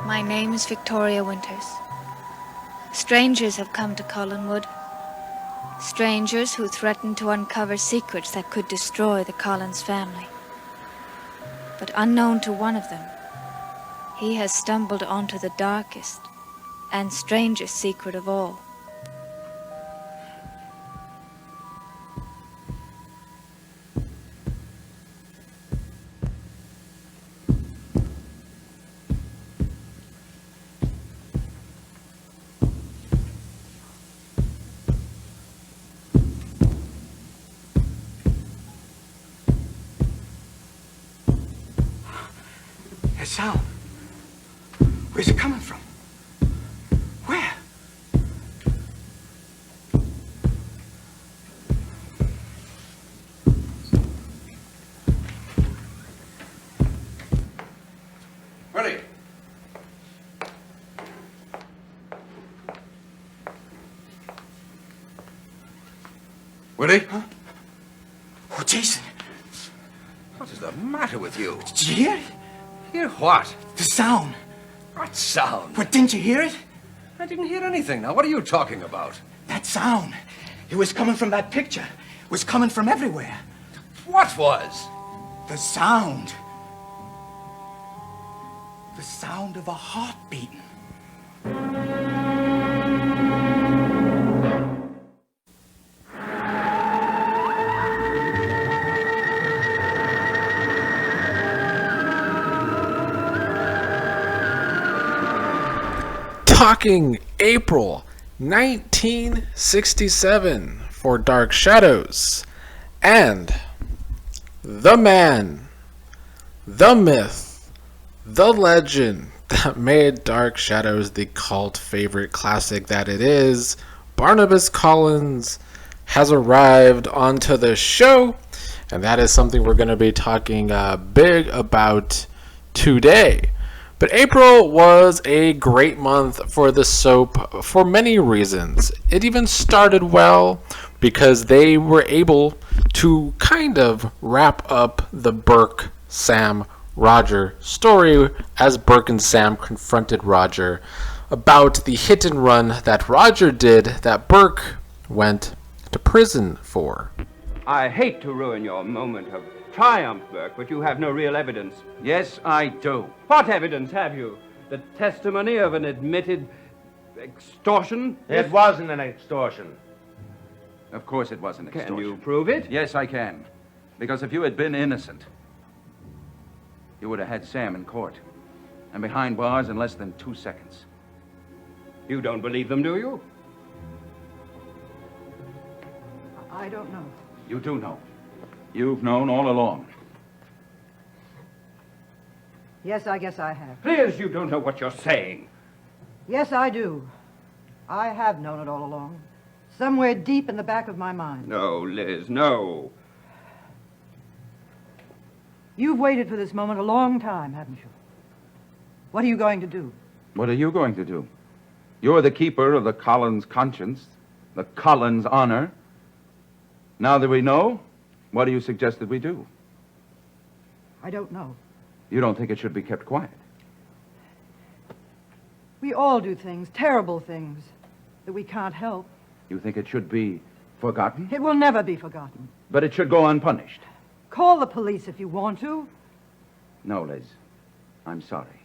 My name is Victoria Winters. Strangers have come to Collinwood. Strangers who threaten to uncover secrets that could destroy the Collins family. But unknown to one of them, he has stumbled onto the darkest and strangest secret of all. Sound. Where's it coming from? Where? Willie. Willie? Huh? Oh, Jason. What is the matter with you? Did you hear it? Hear what? The sound. What sound? What, didn't you hear it? I didn't hear anything. Now, what are you talking about? That sound. It was coming from that picture. It was coming from everywhere. What was? The sound. The sound of a heart beating. Talking April 1967 for Dark Shadows, and the man, the myth, the legend that made Dark Shadows the cult favorite classic that it is, Barnabas Collins, has arrived onto the show, and that is something we're going to be talking big about today. But April was a great month for the soap for many reasons. It even started well because they were able to kind of wrap up the Burke, Sam, Roger story as Burke and Sam confronted Roger about the hit and run that Roger did that Burke went to prison for. I hate to ruin your moment of triumph, Burke, but you have no real evidence. Yes, I do. What evidence have you? The testimony of an admitted extortion? It wasn't an extortion. Of course it wasn't extortion. Can you prove it? Yes, I can. Because if you had been innocent, you would have had Sam in court and behind bars in less than 2 seconds. You don't believe them, do you? I don't know. You do know. You've known all along. Yes, I guess I have. Please, you don't know what you're saying. Yes, I do. I have known it all along. Somewhere deep in the back of my mind. No, Liz, no. You've waited for this moment a long time, haven't you? What are you going to do? What are you going to do? You're the keeper of the Collins conscience, the Collins honor. Now that we know, what do you suggest that we do? I don't know. You don't think it should be kept quiet? We all do things, terrible things, that we can't help. You think it should be forgotten? It will never be forgotten. But it should go unpunished. Call the police if you want to. No, Liz. I'm sorry.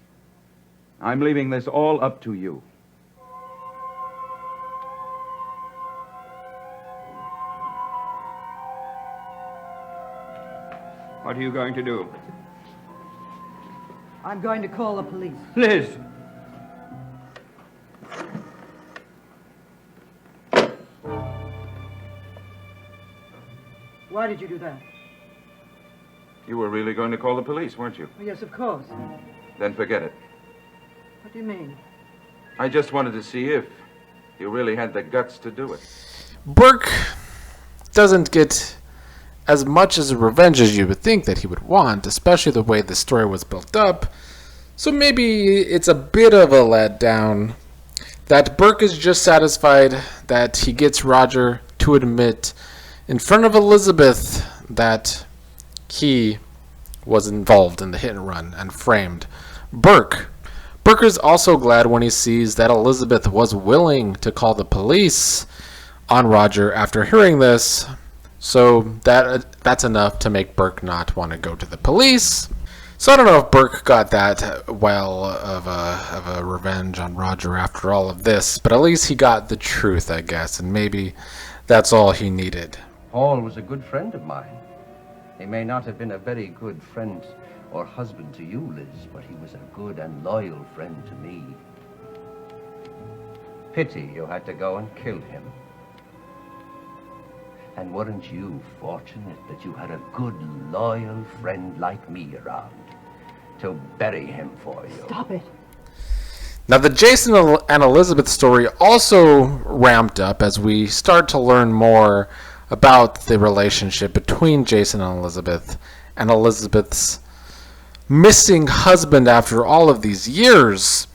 I'm leaving this all up to you. What are you going to do? I'm going to call the police. Liz! Why did you do that? You were really going to call the police, weren't you? Oh, yes, of course. Then forget it. What do you mean? I just wanted to see if you really had the guts to do it. Burke doesn't get as much as a revenge as you would think that he would want, especially the way the story was built up. So maybe it's a bit of a letdown that Burke is just satisfied that he gets Roger to admit in front of Elizabeth that he was involved in the hit and run and framed Burke. Burke is also glad when he sees that Elizabeth was willing to call the police on Roger after hearing this, so that's enough to make Burke not want to go to the police. So I don't know if Burke got that well of a revenge on Roger after all of this, but at least he got the truth, I guess, and maybe that's all he needed. Paul was a good friend of mine. He may not have been a very good friend or husband to you, Liz, but he was a good and loyal friend to me. Pity you had to go and kill him. And weren't you fortunate that you had a good, loyal friend like me around to bury him for you? Stop it. Now, the Jason and Elizabeth story also ramped up as we start to learn more about the relationship between Jason and Elizabeth's missing husband after all of these years.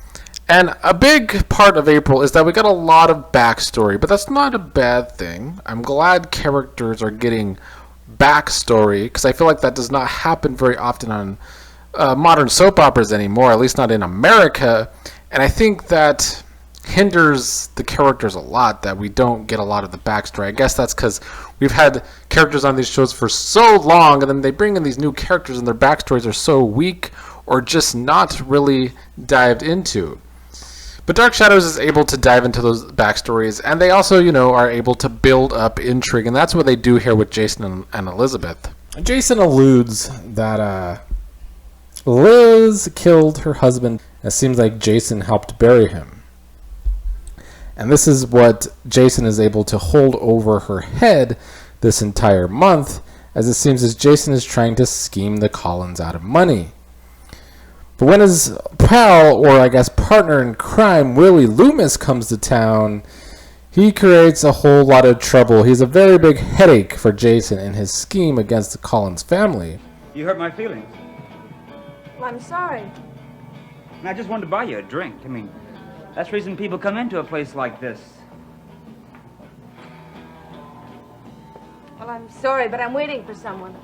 And a big part of April is that we got a lot of backstory, but that's not a bad thing. I'm glad characters are getting backstory, because I feel like that does not happen very often on modern soap operas anymore, at least not in America. And I think that hinders the characters a lot, that we don't get a lot of the backstory. I guess that's because we've had characters on these shows for so long, and then they bring in these new characters and their backstories are so weak or just not really dived into. But Dark Shadows is able to dive into those backstories, and they also, are able to build up intrigue, and that's what they do here with Jason and Elizabeth. Jason alludes that Liz killed her husband. It seems like Jason helped bury him. And this is what Jason is able to hold over her head this entire month, as it seems as Jason is trying to scheme the Collins out of money. But when his pal, or I guess partner in crime, Willie Loomis comes to town, he creates a whole lot of trouble. He's a very big headache for Jason in his scheme against the Collins family. You hurt my feelings. Well, I'm sorry. And I just wanted to buy you a drink. I mean, that's the reason people come into a place like this. Well, I'm sorry, but I'm waiting for someone.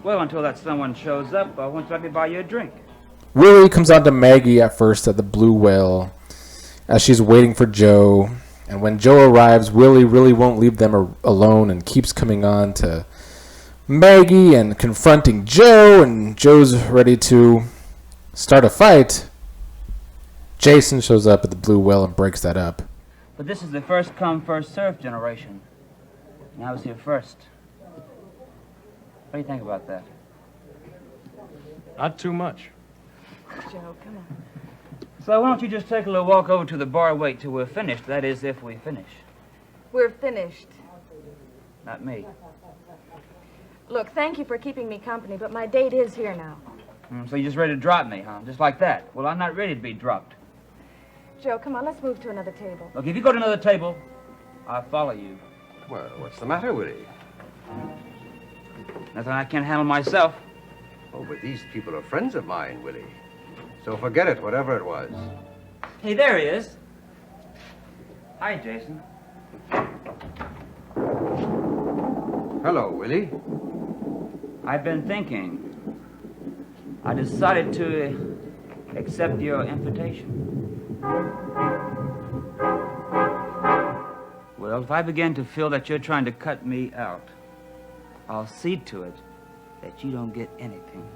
Well, until that someone shows up, I want to let me buy you a drink. Willie comes on to Maggie at first at the Blue Whale as she's waiting for Joe. And when Joe arrives, Willie really won't leave them alone and keeps coming on to Maggie and confronting Joe. And Joe's ready to start a fight. Jason shows up at the Blue Whale and breaks that up. But this is the first come, first served generation. And I was here first. What do you think about that? Not too much. Joe, come on. So why don't you just take a little walk over to the bar, wait till we're finished. That is, if we finish. We're finished. Not me. Look, thank you for keeping me company, but my date is here now. So you're just ready to drop me, huh? Just like that. Well, I'm not ready to be dropped. Joe, come on, let's move to another table. Look, if you go to another table, I'll follow you. Well, what's the matter, Willie? Nothing I can't handle myself. Oh, but these people are friends of mine, Willie. So forget it, whatever it was. Hey, there he is. Hi, Jason. Hello, Willie. I've been thinking. I decided to accept your invitation. Well, if I begin to feel that you're trying to cut me out, I'll see to it that you don't get anything.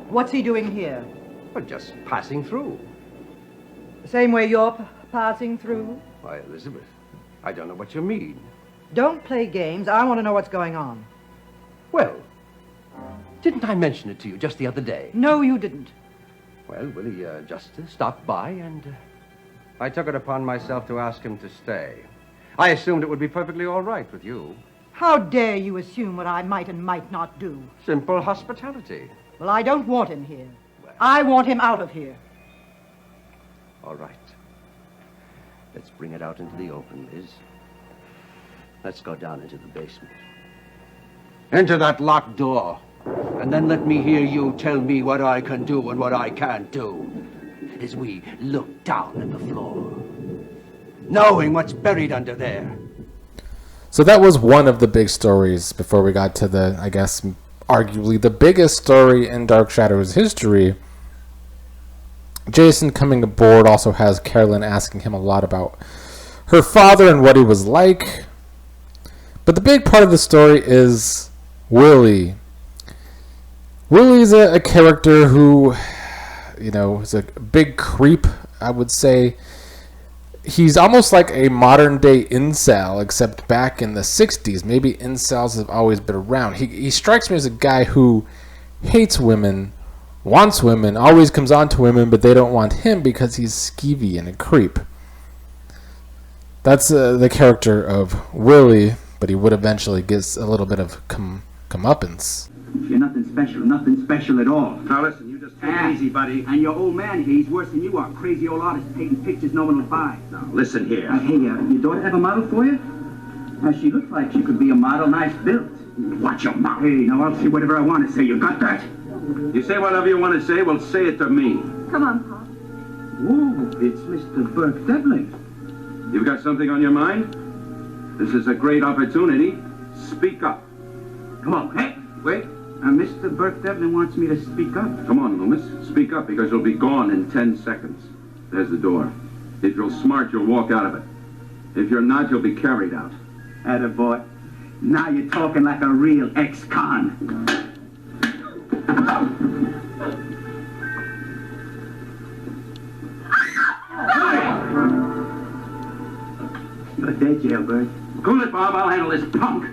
What's he doing here? Well, just passing through. The same way you're passing through? Why, Elizabeth, I don't know what you mean. Don't play games. I want to know what's going on. Well, didn't I mention it to you just the other day? No, you didn't. Well, Willie just stopped by, and I took it upon myself to ask him to stay. I assumed it would be perfectly all right with you. How dare you assume what I might and might not do? Simple hospitality. Well, I don't want him here. I want him out of here. All right. Let's bring it out into the open, Liz. Let's go down into the basement. Enter that locked door, and then let me hear you tell me what I can do and what I can't do, as we look down at the floor, knowing what's buried under there. So that was one of the big stories before we got to the, I guess, arguably the biggest story in Dark Shadows history. Jason coming aboard also has Carolyn asking him a lot about her father and what he was like. But the big part of the story is Willie. Willie's a character who, is a big creep, I would say. He's almost like a modern day incel, except back in the 60s. Maybe incels have always been around. He strikes me as a guy who hates women, wants women, always comes on to women, but they don't want him because he's skeevy and a creep. That's the character of Willie, but he would eventually get a little bit of comeuppance. You're nothing special at all. Now listen, you just take it easy, buddy. And your old man here, he's worse than you are. Crazy old artist painting pictures no one will buy. Now listen here. Hey, your daughter have a model for you? She looks like she could be a model, nice built. Watch your mouth. Hey, now I'll say whatever I want to say. You got that? You say whatever you want to say, well, say it to me. Come on, Pop. Whoa, it's Mr. Burke Finally. You've got something on your mind? This is a great opportunity. Speak up. Come on, hey, wait. Mr. Burke Devlin wants me to speak up. Come on, Loomis. Speak up, because you'll be gone in 10 seconds. There's the door. If you're smart, you'll walk out of it. If you're not, you'll be carried out. Attaboy. Now you're talking like a real ex-con. You're dead, jailbird. Cool it, Bob. I'll handle this punk.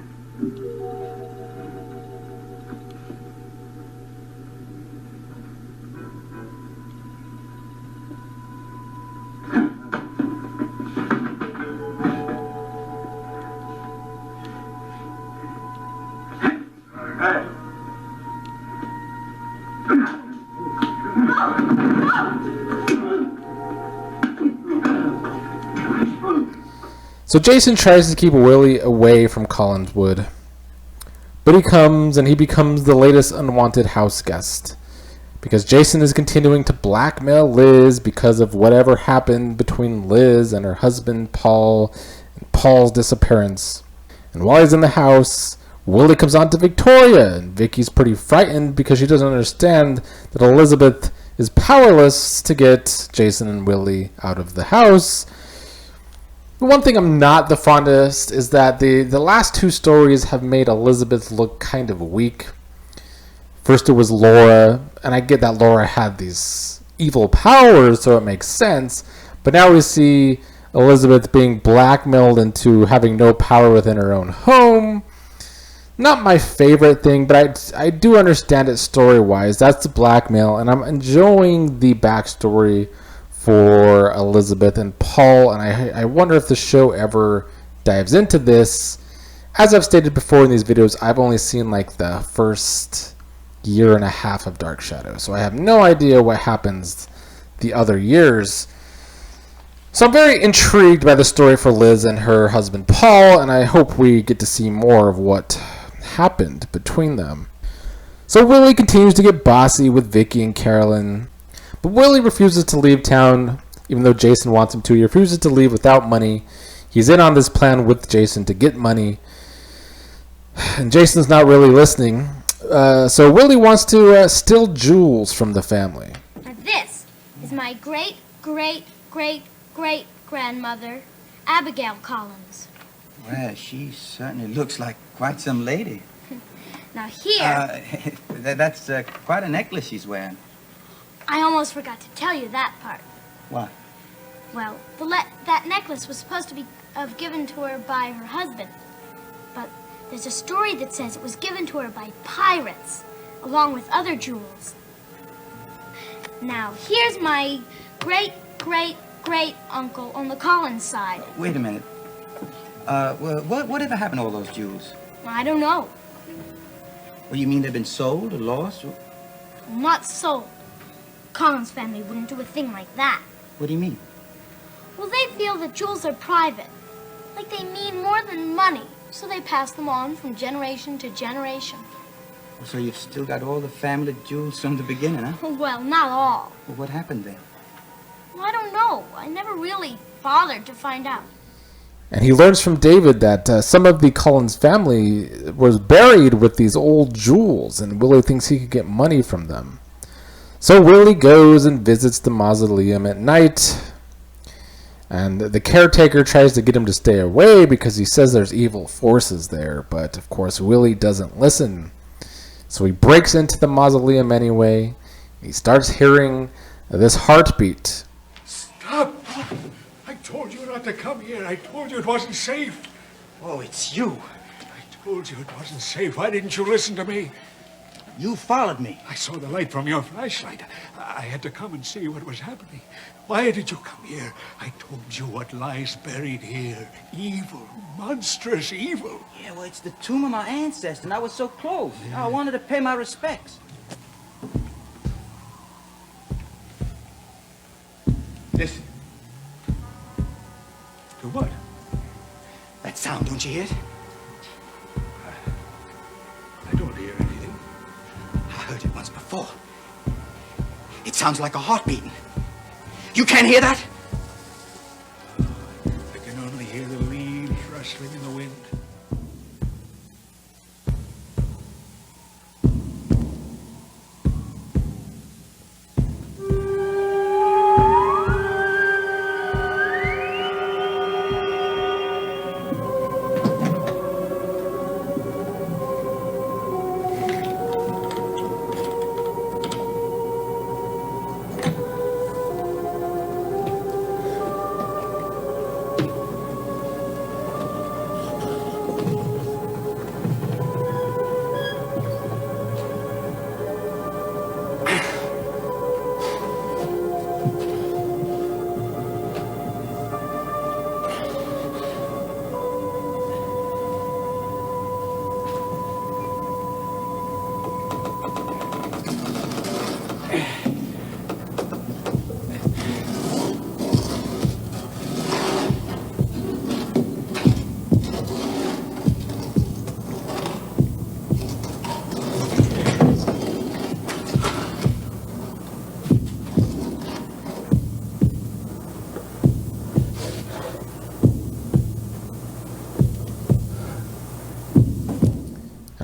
So Jason tries to keep Willie away from Collinswood, but he comes and he becomes the latest unwanted house guest because Jason is continuing to blackmail Liz because of whatever happened between Liz and her husband Paul and Paul's disappearance. And while he's in the house, Willie comes on to Victoria, and Vicky's pretty frightened because she doesn't understand that Elizabeth is powerless to get Jason and Willie out of the house. One thing I'm not the fondest is that the last two stories have made Elizabeth look kind of weak. First it was Laura, and I get that Laura had these evil powers, so it makes sense. But now we see Elizabeth being blackmailed into having no power within her own home. Not my favorite thing, but I do understand it story-wise. That's the blackmail, and I'm enjoying the backstory for Elizabeth and Paul, and I wonder if the show ever dives into this. As I've stated before in these videos, I've only seen like the first year and a half of Dark Shadow, so I have no idea what happens the other years. So I'm very intrigued by the story for Liz and her husband Paul, and I hope we get to see more of what happened between them. So Willie continues to get bossy with Vicky and Carolyn, but Willie refuses to leave town, even though Jason wants him to. He refuses to leave without money. He's in on this plan with Jason to get money, and Jason's not really listening. So Willie wants to steal jewels from the family. Now this is my great-great-great-great-grandmother, Abigail Collins. Well, she certainly looks like quite some lady. Now here... That's quite a necklace she's wearing. I almost forgot to tell you that part. What? Well, that necklace was supposed to be given to her by her husband. But there's a story that says it was given to her by pirates, along with other jewels. Now, here's my great-great-great-uncle on the Collins side. Wait a minute. Whatever happened to all those jewels? I don't know. Well, you mean they've been sold or lost? Not sold. Collins family wouldn't do a thing like that. What do you mean? Well, they feel that jewels are private. Like they mean more than money. So they pass them on from generation to generation. So you've still got all the family jewels from the beginning, huh? Well, not all. Well, what happened then? Well, I don't know. I never really bothered to find out. And he learns from David that some of the Collins family was buried with these old jewels, and Willie thinks he could get money from them. So Willie goes and visits the mausoleum at night, and the caretaker tries to get him to stay away because he says there's evil forces there, but of course Willie doesn't listen. So he breaks into the mausoleum anyway. He starts hearing this heartbeat. Stop! I told you not to come here. I told you it wasn't safe. Oh, it's you. I told you it wasn't safe. Why didn't you listen to me? You followed me. I saw the light from your flashlight. I had to come and see what was happening. Why did you come here? I told you what lies buried here. Evil, monstrous evil. Yeah, well, it's the tomb of my ancestor, and I was so close. I wanted to pay my respects. Listen. To what? That sound, don't you hear it? I don't hear anything. I heard it once before. It sounds like a heart beating. You can't hear that? I can only hear the leaves rustling in the wind.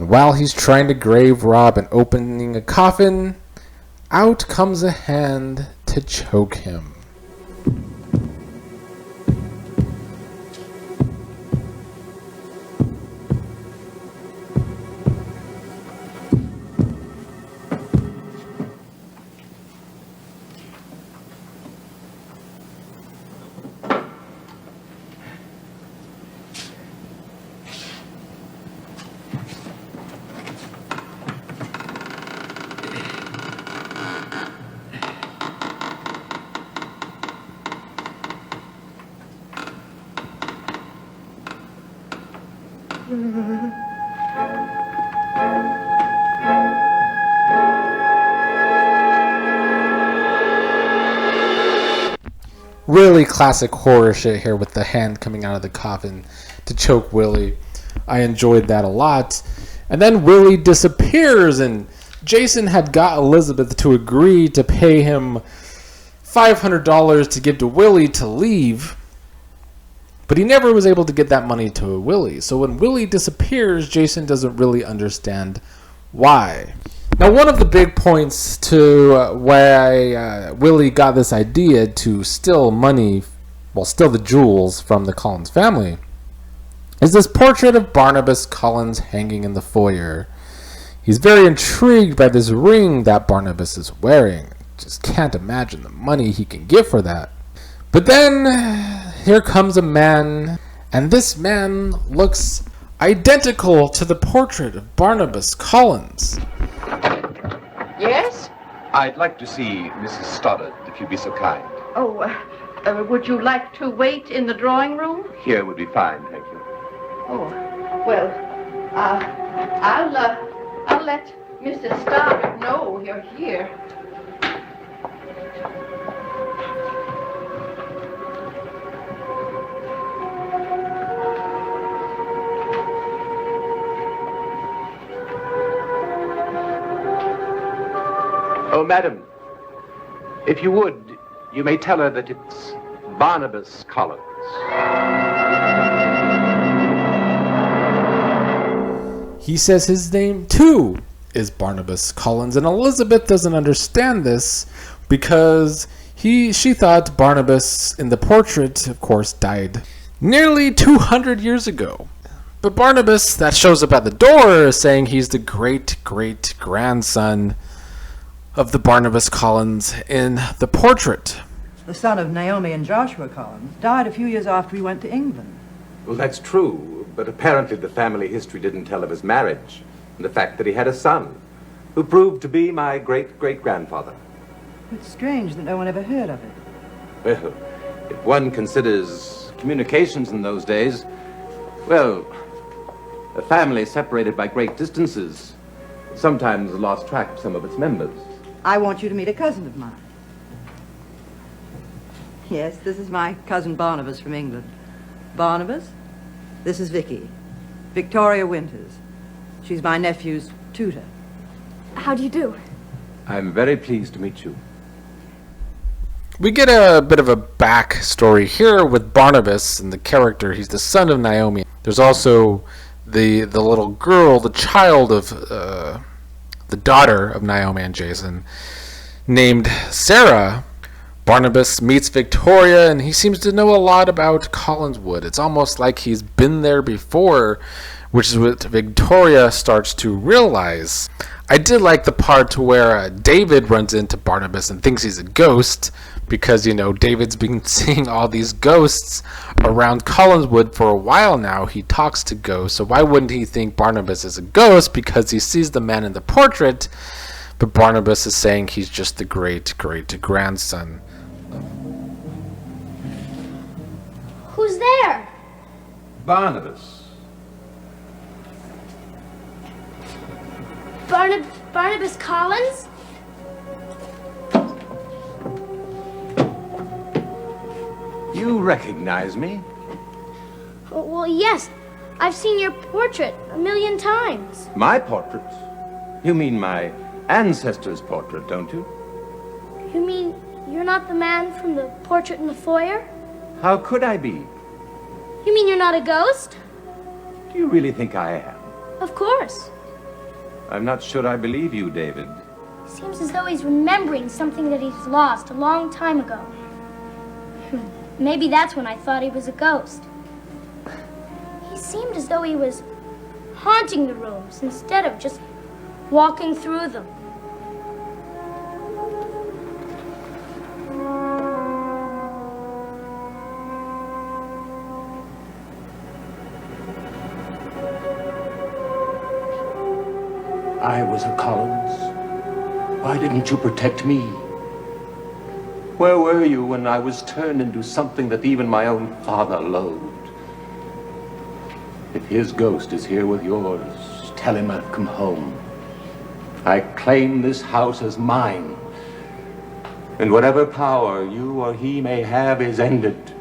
While he's trying to grave rob and opening a coffin, out comes a hand to choke him. Really classic horror shit here with the hand coming out of the coffin to choke Willie. I enjoyed that a lot. And then Willie disappears, and Jason had got Elizabeth to agree to pay him $500 to give to Willie to leave. But he never was able to get that money to Willie. So when Willie disappears, Jason doesn't really understand why. Now, one of the big points to why Willie got this idea to steal money, well, steal the jewels from the Collins family, is this portrait of Barnabas Collins hanging in the foyer. He's very intrigued by this ring that Barnabas is wearing. Just can't imagine the money he can get for that. But then here comes a man, and this man looks identical to the portrait of Barnabas Collins. Yes? I'd like to see Mrs. Stoddard, if you'd be so kind. Oh, would you like to wait in the drawing room? Here would be fine, thank you. Oh, well, I'll let Mrs. Stoddard know you're here. Oh, madam, if you would, you may tell her that it's Barnabas Collins. He says his name too. is Barnabas Collins, and Elizabeth doesn't understand this because she thought Barnabas in the portrait, of course, died nearly 200 years ago. But Barnabas, that shows up at the door, is saying he's the great-great-grandson of the Barnabas Collins in the portrait. The son of Naomi and Joshua Collins died a few years after he went to England. Well, that's true, but apparently the family history didn't tell of his marriage and the fact that he had a son who proved to be my great-great-grandfather. It's strange that no one ever heard of it. Well, if one considers communications in those days, well, a family separated by great distances sometimes lost track of some of its members. I want you to meet a cousin of mine. Yes, this is my cousin Barnabas from England. Barnabas, this is Vicky, Victoria Winters. She's my nephew's tutor. How do you do? I'm very pleased to meet you. We get a bit of a backstory here with Barnabas and the character. He's the son of Naomi. There's also the little girl, the child of the daughter of Naomi and Jason, named Sarah. Barnabas meets Victoria, and he seems to know a lot about Collinswood. It's almost like he's been there before, which is what Victoria starts to realize. I did like the part where David runs into Barnabas and thinks he's a ghost, because, you know, David's been seeing all these ghosts around Collinswood for a while now. He talks to ghosts, so why wouldn't he think Barnabas is a ghost? Because he sees the man in the portrait, but Barnabas is saying he's just the great-great-grandson. Who's there? Barnabas. Barnabas Collins? You recognize me? Well, yes. I've seen your portrait 1,000,000 times. My portrait? You mean my ancestor's portrait, don't you? You mean you're not the man from the portrait in the foyer? How could I be? You mean you're not a ghost? Do you really think I am? Of course. I'm not sure I believe you, David. Seems as though he's remembering something that he's lost a long time ago. Maybe that's when I thought he was a ghost. He seemed as though he was haunting the rooms instead of just walking through them. I was a Collins. Why didn't you protect me? Where were you when I was turned into something that even my own father loathed? If his ghost is here with yours, tell him I've come home. I claim this house as mine. And whatever power you or he may have is ended.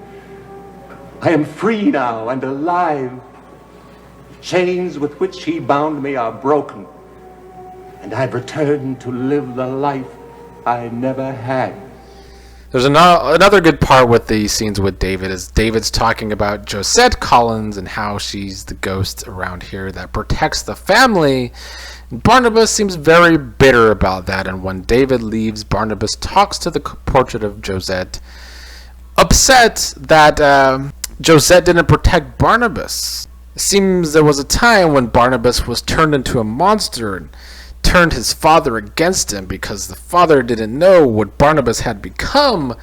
I am free now and alive. The chains with which he bound me are broken. And I've returned to live the life I never had. There's another good part with the scenes with David is David's talking about Josette Collins and how she's the ghost around here that protects the family. Barnabas seems very bitter about that, and when David leaves, Barnabas talks to the portrait of Josette, upset that Josette didn't protect Barnabas. It seems there was a time when Barnabas was turned into a monster and turned his father against him because the father didn't know what Barnabas had become,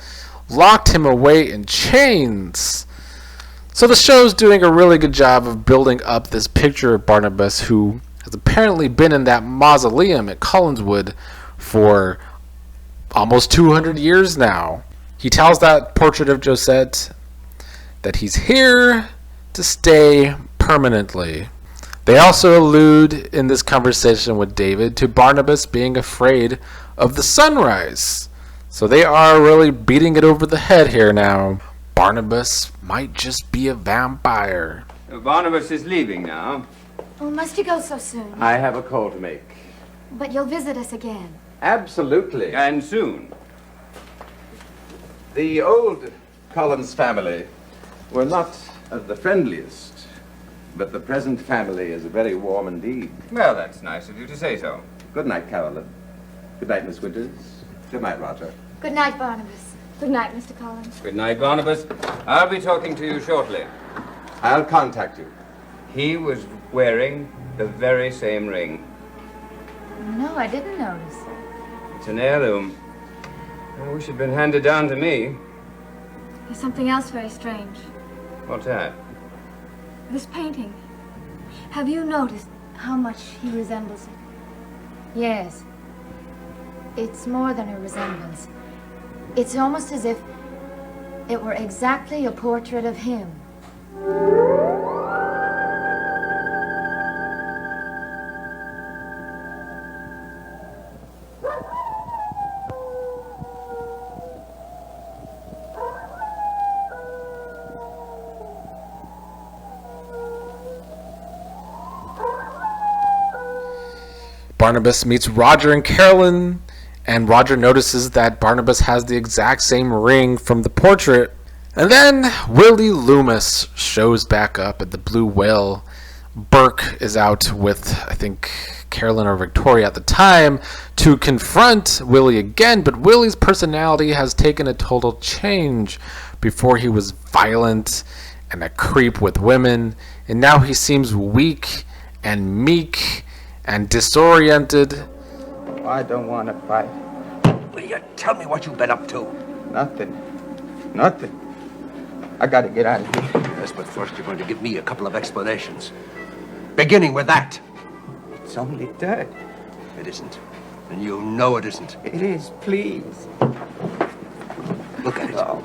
locked him away in chains. So the show's doing a really good job of building up this picture of Barnabas, who has apparently been in that mausoleum at Collinswood for almost 200 years now. He tells that portrait of Josette that he's here to stay permanently. They also allude in this conversation with David to Barnabas being afraid of the sunrise. So they are really beating it over the head here now. Barnabas might just be a vampire. Barnabas is leaving now. Oh, must you go so soon? I have a call to make. But you'll visit us again. Absolutely, and soon. The old Collins family were not of the friendliest, but the present family is very warm indeed. Well, that's nice of you to say so. Good night, Carolyn. Good night, Miss Winters. Good night, Roger. Good night, Barnabas. Good night, Mr. Collins. Good night, Barnabas. I'll be talking to you shortly. I'll contact you. He was wearing the very same ring. No, I didn't notice. It's an heirloom. I wish it had been handed down to me. There's something else very strange. What's that? This painting. Have you noticed how much he resembles it? Yes. It's more than a resemblance. It's almost as if it were exactly a portrait of him. Barnabas meets Roger and Carolyn, and Roger notices that Barnabas has the exact same ring from the portrait. And then Willie Loomis shows back up at the Blue Whale. Burke is out with, I think, Carolyn or Victoria at the time to confront Willie again, but Willie's personality has taken a total change. Before he was violent and a creep with women, and now he seems weak and meek and disoriented. I don't want to fight. Will you tell me what you've been up to? Nothing. Nothing. I gotta get out of here. Yes, but first you're going to give me a couple of explanations. Beginning with that. It's only dirt. It isn't. And you know it isn't. It is, please. Look at it. Oh.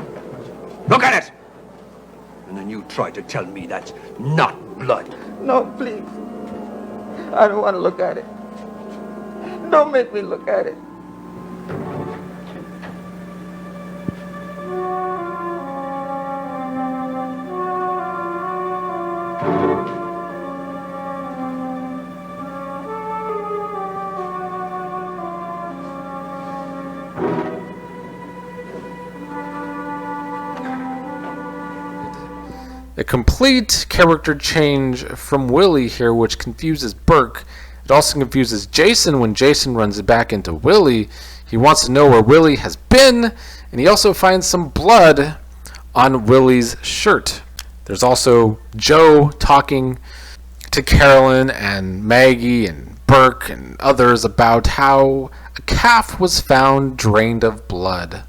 Look at it! And then you try to tell me that's not blood. No, please. I don't want to look at it. Don't make me look at it. A complete character change from Willie here, which confuses Burke. It also confuses Jason when Jason runs back into Willie. He wants to know where Willie has been, and he also finds some blood on Willie's shirt. There's also Joe talking to Carolyn and Maggie and Burke and others about how a calf was found drained of blood.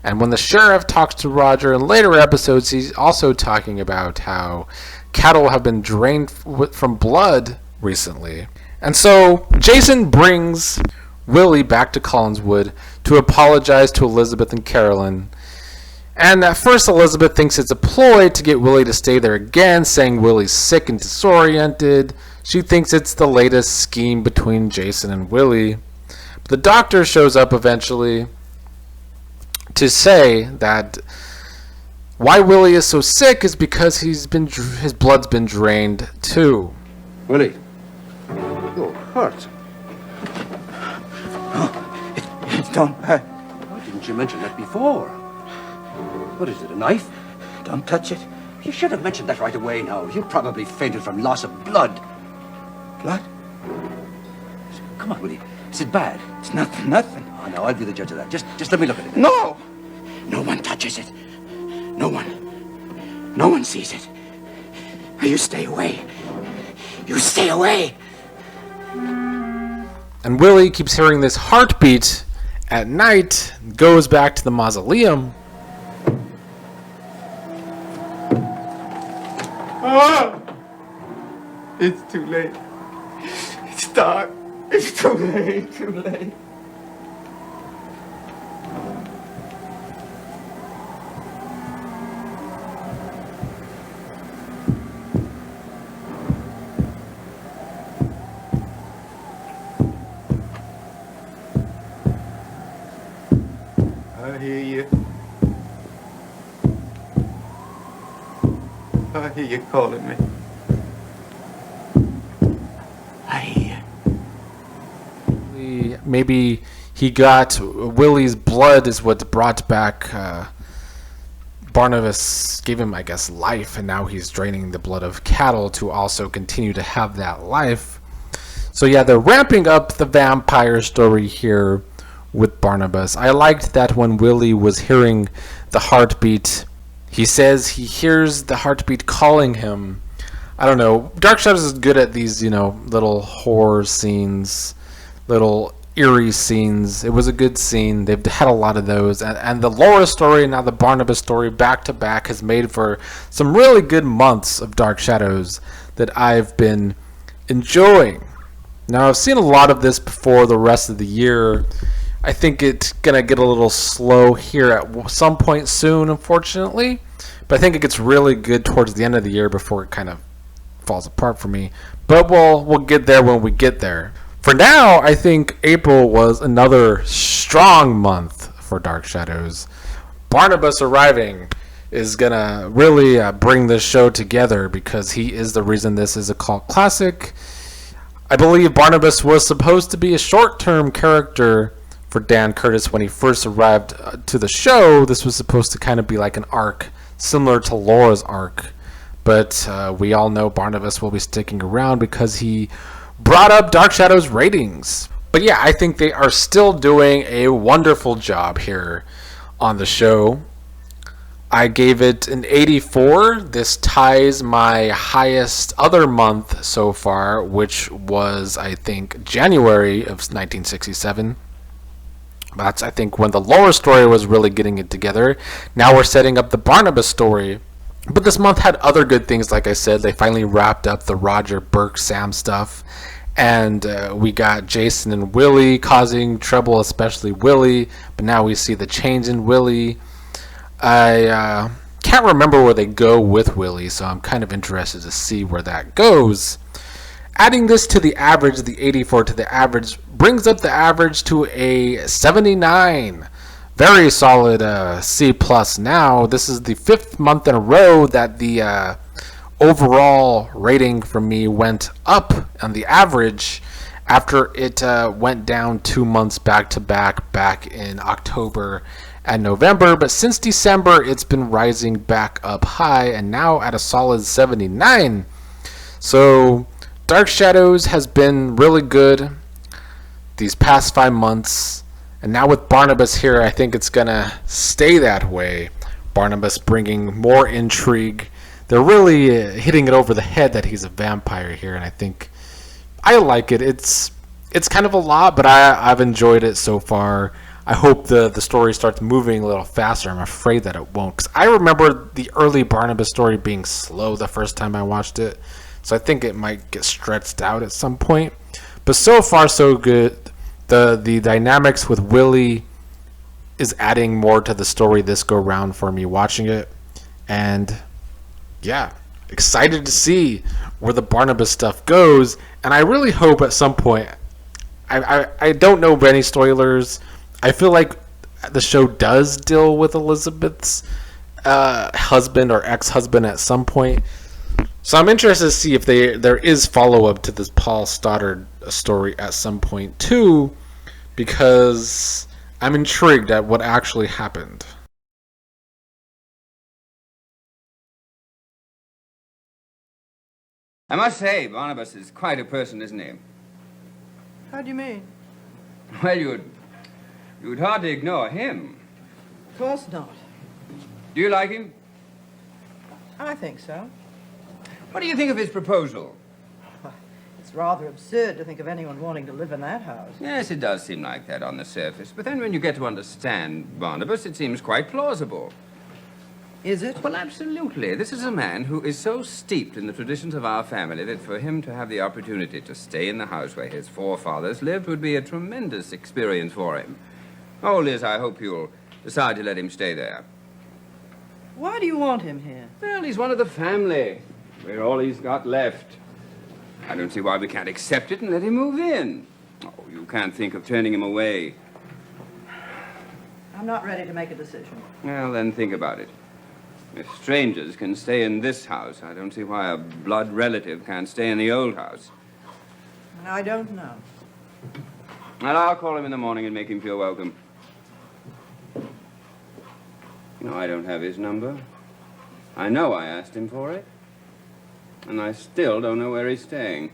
And when the sheriff talks to Roger in later episodes, he's also talking about how cattle have been drained from blood recently. And so Jason brings Willie back to Collinswood to apologize to Elizabeth and Carolyn. And at first Elizabeth thinks it's a ploy to get Willie to stay there again, saying Willie's sick and disoriented. She thinks it's the latest scheme between Jason and Willie. But the doctor shows up eventually to say that why Willie is so sick is because his blood's been drained too. Willie, you're hurt. It don't hurt. Why didn't you mention that before? What is it, a knife? Don't touch it. You should have mentioned that right away now. You probably fainted from loss of blood. Blood? Come on, Willie. Is it bad? It's nothing, nothing. Oh, no, I'll be the judge of that. Just let me look at it. No! No one touches it. No one. No one sees it. You stay away. You stay away. And Willie keeps hearing this heartbeat at night, goes back to the mausoleum. Oh! It's too late. It's dark. It's too late, too late. I hear you. I hear you calling me. I hear you. Maybe he got Willie's blood is what brought back Barnabas, gave him, I guess, life, and now he's draining the blood of cattle to also continue to have that life. So yeah, they're ramping up the vampire story here with Barnabas. I liked that when Willie was hearing the heartbeat, he says he hears the heartbeat calling him. I don't know. Dark Shadows is good at these, little horror scenes, little eerie scenes. It was a good scene. They've had a lot of those. And the Laura story and now the Barnabas story back to back has made for some really good months of Dark Shadows that I've been enjoying. Now, I've seen a lot of this before the rest of the year. I think it's going to get a little slow here at some point soon, unfortunately. But I think it gets really good towards the end of the year before it kind of falls apart for me. But we'll get there when we get there. For now, I think April was another strong month for Dark Shadows. Barnabas arriving is going to really bring this show together because he is the reason this is a cult classic. I believe Barnabas was supposed to be a short-term character for Dan Curtis when he first arrived to the show. This was supposed to kind of be like an arc similar to Laura's arc. But we all know Barnabas will be sticking around because he brought up Dark Shadows ratings. But yeah, I think they are still doing a wonderful job here on the show. I gave it an 84. This ties my highest other month so far, which was, I think, January of 1967. That's, I think, when the Laura story was really getting it together. Now we're setting up the Barnabas story. But this month had other good things, like I said. They finally wrapped up the Roger, Burke, Sam stuff. And we got Jason and Willie causing trouble, especially Willie. But now we see the change in Willie. I can't remember where they go with Willie, so I'm kind of interested to see where that goes. Adding this to the average, the 84 to the average, brings up the average to a 79. Very solid C plus now. This is the 5th month in a row that the overall rating for me went up on the average after it went down 2 months back to back in October and November. But since December, it's been rising back up high and now at a solid 79. So Dark Shadows has been really good these past 5 months. And now with Barnabas here, I think it's going to stay that way. Barnabas bringing more intrigue. They're really hitting it over the head that he's a vampire here, and I think I like it. It's kind of a lot, but I've enjoyed it so far. I hope the story starts moving a little faster. I'm afraid that it won't, because I remember the early Barnabas story being slow the first time I watched it, so I think it might get stretched out at some point. But so far, so good. The dynamics with Willie is adding more to the story this go round for me watching it. And yeah, excited to see where the Barnabas stuff goes. And I really hope at some point, I don't know any spoilers. I feel like the show does deal with Elizabeth's husband or ex-husband at some point. So I'm interested to see if there is follow-up to this Paul Stoddard story at some point too, because I'm intrigued at what actually happened. I must say, Barnabas is quite a person, isn't he? How do you mean? Well, you'd hardly ignore him. Of course not. Do you like him? I think so. What do you think of his proposal? It's rather absurd to think of anyone wanting to live in that house. Yes, it does seem like that on the surface. But then when you get to understand Barnabas, it seems quite plausible. Is it? Well, absolutely. This is a man who is so steeped in the traditions of our family that for him to have the opportunity to stay in the house where his forefathers lived would be a tremendous experience for him. Oh, Liz, I hope you'll decide to let him stay there. Why do you want him here? Well, he's one of the family. We're all he's got left. I don't see why we can't accept it and let him move in. Oh, you can't think of turning him away. I'm not ready to make a decision. Well, then think about it. If strangers can stay in this house, I don't see why a blood relative can't stay in the old house. I don't know. Well, I'll call him in the morning and make him feel welcome. You know, I don't have his number. I know I asked him for it. And I still don't know where he's staying.